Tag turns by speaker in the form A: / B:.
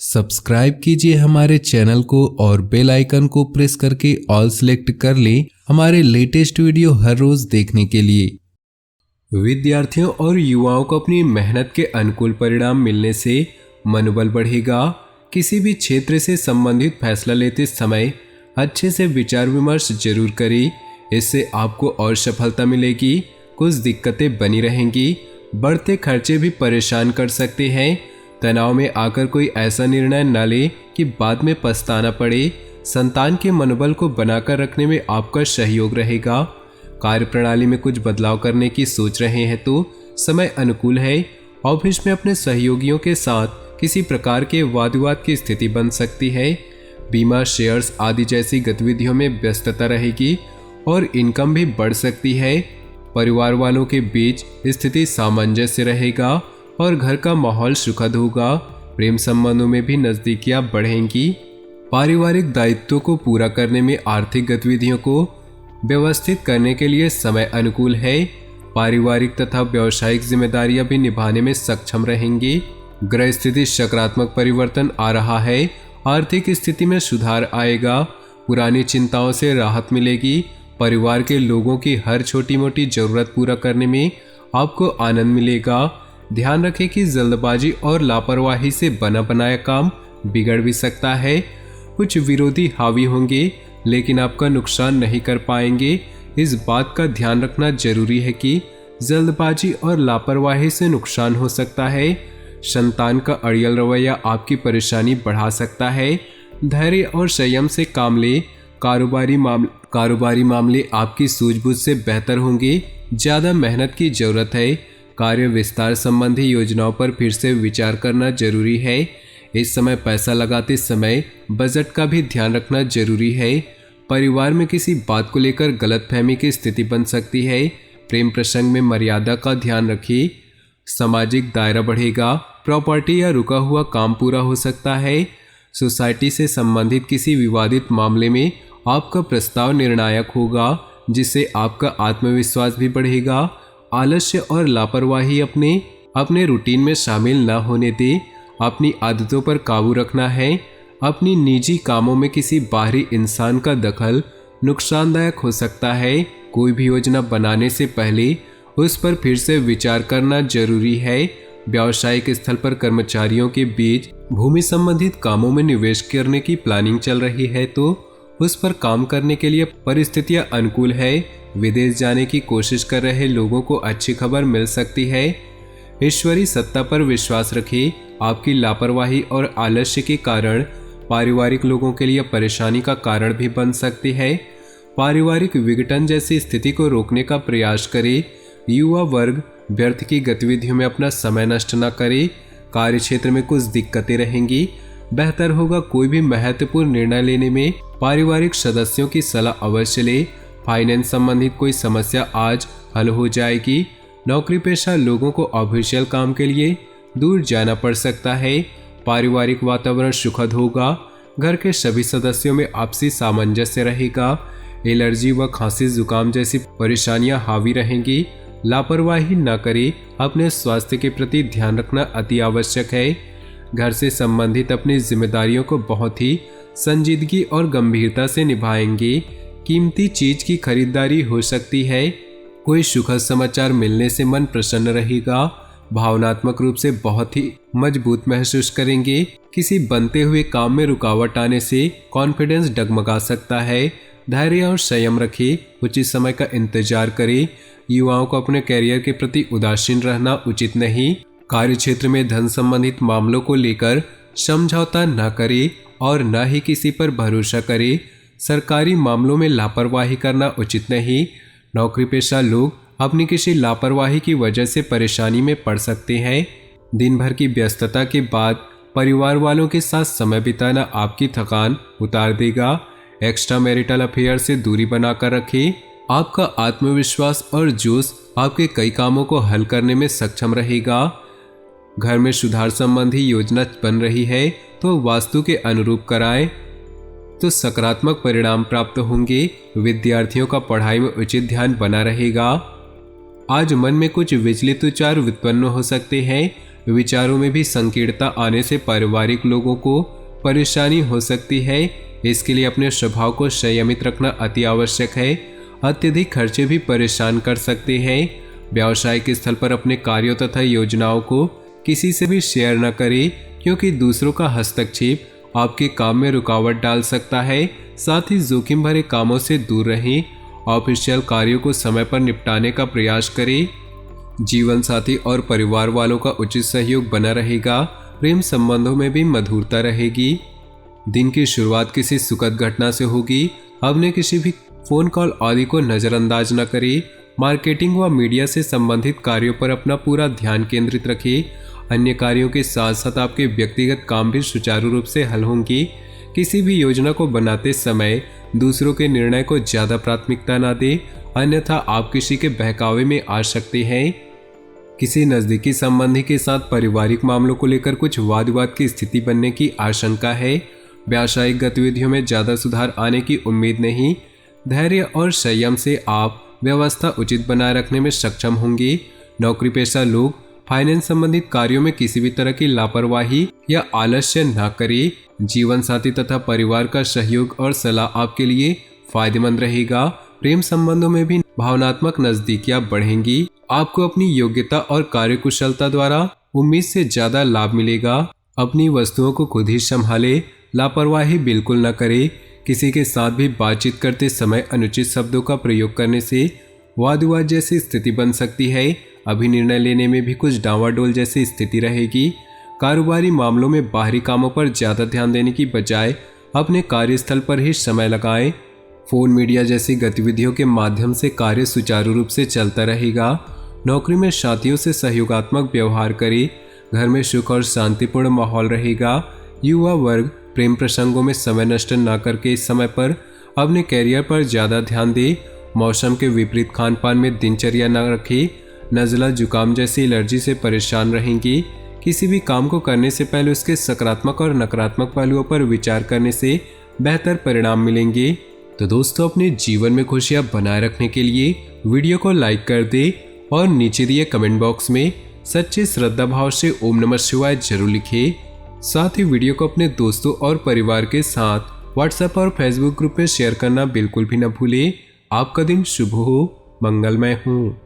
A: Subscribe कीजिए हमारे channel को और बेल आइकन को प्रेस करके ऑल सेलेक्ट कर लें हमारे लेटेस्ट वीडियो हर रोज देखने के लिए। विद्यार्थियों और युवाओं को अपनी मेहनत के अनुकूल परिणाम मिलने से मनोबल बढ़ेगा। किसी भी क्षेत्र से संबंधित फैसला लेते समय अच्छे से विचार विमर्श जरूर करें, इससे आपको और सफलता मिलेगी। कुछ दिक्कतें बनी रहेंगी, बढ़ते खर्चे भी परेशान कर सकते हैं। तनाव में आकर कोई ऐसा निर्णय न ले कि बाद में पछताना पड़े। संतान के मनोबल को बनाकर रखने में आपका सहयोग रहेगा। कार्य प्रणाली में कुछ बदलाव करने की सोच रहे हैं तो समय अनुकूल है। ऑफिस में अपने सहयोगियों के साथ किसी प्रकार के वाद विवाद की स्थिति बन सकती है। बीमा, शेयर्स आदि जैसी गतिविधियों में व्यस्तता रहेगी और इनकम भी बढ़ सकती है। परिवार वालों के बीच स्थिति सामंजस्य रहेगा और घर का माहौल सुखद होगा। प्रेम संबंधों में भी नजदीकियां बढ़ेंगी। पारिवारिक दायित्वों को पूरा करने में आर्थिक गतिविधियों को व्यवस्थित करने के लिए समय अनुकूल है। पारिवारिक तथा व्यावसायिक जिम्मेदारियां भी निभाने में सक्षम रहेंगी। ग्रह स्थिति सकारात्मक परिवर्तन आ रहा है। आर्थिक स्थिति में सुधार आएगा। पुरानी चिंताओं से राहत मिलेगी। परिवार के लोगों की हर छोटी मोटी जरूरत पूरा करने में आपको आनंद मिलेगा। ध्यान रखें कि जल्दबाजी और लापरवाही से बना बनाया काम बिगड़ भी सकता है। कुछ विरोधी हावी होंगे लेकिन आपका नुकसान नहीं कर पाएंगे। इस बात का ध्यान रखना जरूरी है कि जल्दबाजी और लापरवाही से नुकसान हो सकता है। संतान का अड़ियल रवैया आपकी परेशानी बढ़ा सकता है। धैर्य और संयम से काम ले। कारोबारी मामले आपकी सूझबूझ से बेहतर होंगे। ज़्यादा मेहनत की जरूरत है। कार्य विस्तार संबंधी योजनाओं पर फिर से विचार करना जरूरी है। इस समय पैसा लगाते समय बजट का भी ध्यान रखना जरूरी है। परिवार में किसी बात को लेकर गलतफहमी की स्थिति बन सकती है। प्रेम प्रसंग में मर्यादा का ध्यान रखिए। सामाजिक दायरा बढ़ेगा। प्रॉपर्टी या रुका हुआ काम पूरा हो सकता है। सोसाइटी से संबंधित किसी विवादित मामले में आपका प्रस्ताव निर्णायक होगा, जिससे आपका आत्मविश्वास भी बढ़ेगा। आलस्य और लापरवाही अपने रूटीन में शामिल न होने दे। अपनी आदतों पर काबू रखना है। अपनी निजी कामों में किसी बाहरी इंसान का दखल नुकसानदायक हो सकता है। कोई भी योजना बनाने से पहले उस पर फिर से विचार करना जरूरी है। व्यावसायिक स्थल पर कर्मचारियों के बीच भूमि संबंधित कामों में निवेश करने की प्लानिंग चल रही है तो उस पर काम करने के लिए परिस्थितियां अनुकूल है। विदेश जाने की कोशिश कर रहे लोगों को अच्छी खबर मिल सकती है। ईश्वरी सत्ता पर विश्वास रखिए। आपकी लापरवाही और आलस्य के कारण पारिवारिक लोगों के लिए परेशानी का कारण भी बन सकती है। पारिवारिक विघटन जैसी स्थिति को रोकने का प्रयास करे। युवा वर्ग व्यर्थ की गतिविधियों में अपना समय नष्ट न करे। कार्य क्षेत्र में कुछ दिक्कतें रहेंगी। बेहतर होगा कोई भी महत्वपूर्ण निर्णय लेने में पारिवारिक सदस्यों की सलाह अवश्य ले। फाइनेंस संबंधित कोई समस्या आज हल हो जाएगी। नौकरी पेशा लोगों को ऑफिशियल काम के लिए दूर जाना पड़ सकता है। पारिवारिक वातावरण सुखद होगा। घर के सभी सदस्यों में आपसी सामंजस्य रहेगा। एलर्जी व खांसी जुकाम जैसी परेशानियां हावी रहेंगी। लापरवाही न करें। अपने स्वास्थ्य के प्रति ध्यान रखना अति आवश्यक है। घर से संबंधित अपनी जिम्मेदारियों को बहुत ही संजीदगी और गंभीरता से निभाएंगे। कीमती चीज की खरीदारी हो सकती है। कोई सुखद समाचार मिलने से मन प्रसन्न रहेगा। भावनात्मक रूप से बहुत ही मजबूत महसूस करेंगे। किसी बनते हुए काम में रुकावट आने से कॉन्फिडेंस डगमगा सकता है। धैर्य और संयम रखें। उचित समय का इंतजार करें। युवाओं को अपने कैरियर के प्रति उदासीन रहना उचित नहीं। कार्य क्षेत्र में धन संबंधित मामलों को लेकर समझौता न करें और न ही किसी पर भरोसा करें। सरकारी मामलों में लापरवाही करना उचित नहीं। नौकरी पेशा लोग अपनी किसी लापरवाही की वजह से परेशानी में पड़ सकते हैं। दिन भर की व्यस्तता के बाद परिवार वालों के साथ समय बिताना आपकी थकान उतार देगा। एक्स्ट्रा मैरिटल अफेयर से दूरी बनाकर रखें। आपका आत्मविश्वास और जोश आपके कई कामों को हल करने में सक्षम रहेगा। घर में सुधार संबंधी योजना बन रही है तो वास्तु के अनुरूप कराएं तो सकारात्मक परिणाम प्राप्त होंगे। विद्यार्थियों का पढ़ाई में उचित ध्यान बना रहेगा। आज मन में कुछ विचलित विचार उत्पन्न हो सकते हैं। विचारों में भी संकीर्णता आने से पारिवारिक लोगों को परेशानी हो सकती है। इसके लिए अपने स्वभाव को संयमित रखना अति आवश्यक है। अत्यधिक खर्चे भी परेशान कर सकते हैं। व्यावसायिक स्थल पर अपने कार्यों तथा योजनाओं को किसी से भी शेयर न करें, क्योंकि दूसरों का हस्तक्षेप आपके काम में रुकावट डाल सकता है। साथ ही जोखिम भरे कामों से दूर रहें। ऑफिशियल कार्यों को समय पर निपटाने का प्रयास करें। जीवन साथी और परिवार वालों का उचित सहयोग बना रहेगा। प्रेम संबंधों में भी मधुरता रहेगी। दिन की शुरुआत किसी सुखद घटना से होगी। अपने किसी भी फोन कॉल आदि को नजरअंदाज न करें। मार्केटिंग व मीडिया से संबंधित कार्यों पर अपना पूरा ध्यान केंद्रित रखें। अन्य कार्यों के साथ साथ आपके व्यक्तिगत काम भी सुचारू रूप से हल होंगे। किसी भी योजना को बनाते समय दूसरों के निर्णय को ज्यादा प्राथमिकता न दें, अन्यथा आप किसी के बहकावे में आ सकते हैं। किसी नजदीकी संबंधी के साथ पारिवारिक मामलों को लेकर कुछ वाद विवाद की स्थिति बनने की आशंका है। व्यावसायिक गतिविधियों में ज्यादा सुधार आने की उम्मीद नहीं। धैर्य और संयम से आप व्यवस्था उचित बनाए रखने में सक्षम होंगे। नौकरी पेशा लोग फाइनेंस संबंधित कार्यों में किसी भी तरह की लापरवाही या आलस्य न करें। जीवन साथी तथा परिवार का सहयोग और सलाह आपके लिए फायदेमंद रहेगा। प्रेम संबंधों में भी भावनात्मक नजदीकियां बढ़ेंगी। आपको अपनी योग्यता और कार्यकुशलता द्वारा उम्मीद से ज्यादा लाभ मिलेगा। अपनी वस्तुओं को खुद ही संभाले, लापरवाही बिल्कुल न करें। किसी के साथ भी बातचीत करते समय अनुचित शब्दों का प्रयोग करने से वाद विवाद जैसी स्थिति बन सकती है। अभी निर्णय लेने में भी कुछ डावाडोल जैसी स्थिति रहेगी। कारोबारी मामलों में बाहरी कामों पर ज्यादा ध्यान देने की बजाय अपने कार्यस्थल पर ही समय लगाएं। फोन मीडिया जैसी गतिविधियों के माध्यम से कार्य सुचारू रूप से चलता रहेगा। नौकरी में साथियों से सहयोगात्मक व्यवहार करें। घर में सुख और शांतिपूर्ण माहौल रहेगा। युवा वर्ग प्रेम प्रसंगों में समय नष्ट न करके इस समय पर अपने कैरियर पर ज्यादा ध्यान दे। मौसम के विपरीत खान पान में दिनचर्या न रखे। नज़ला जुकाम जैसी एलर्जी से परेशान रहेंगी। किसी भी काम को करने से पहले उसके सकारात्मक और नकारात्मक पहलुओं पर विचार करने से बेहतर परिणाम मिलेंगे। तो दोस्तों, अपने जीवन में खुशियां बनाए रखने के लिए वीडियो को लाइक कर दे और नीचे दिए कमेंट बॉक्स में सच्चे श्रद्धा भाव से ओम नमः शिवाय जरूर लिखे। साथ ही वीडियो को अपने दोस्तों और परिवार के साथ व्हाट्सएप और फेसबुक ग्रुप में शेयर करना बिल्कुल भी न भूलें। आपका दिन शुभ हो, मंगलमय हो।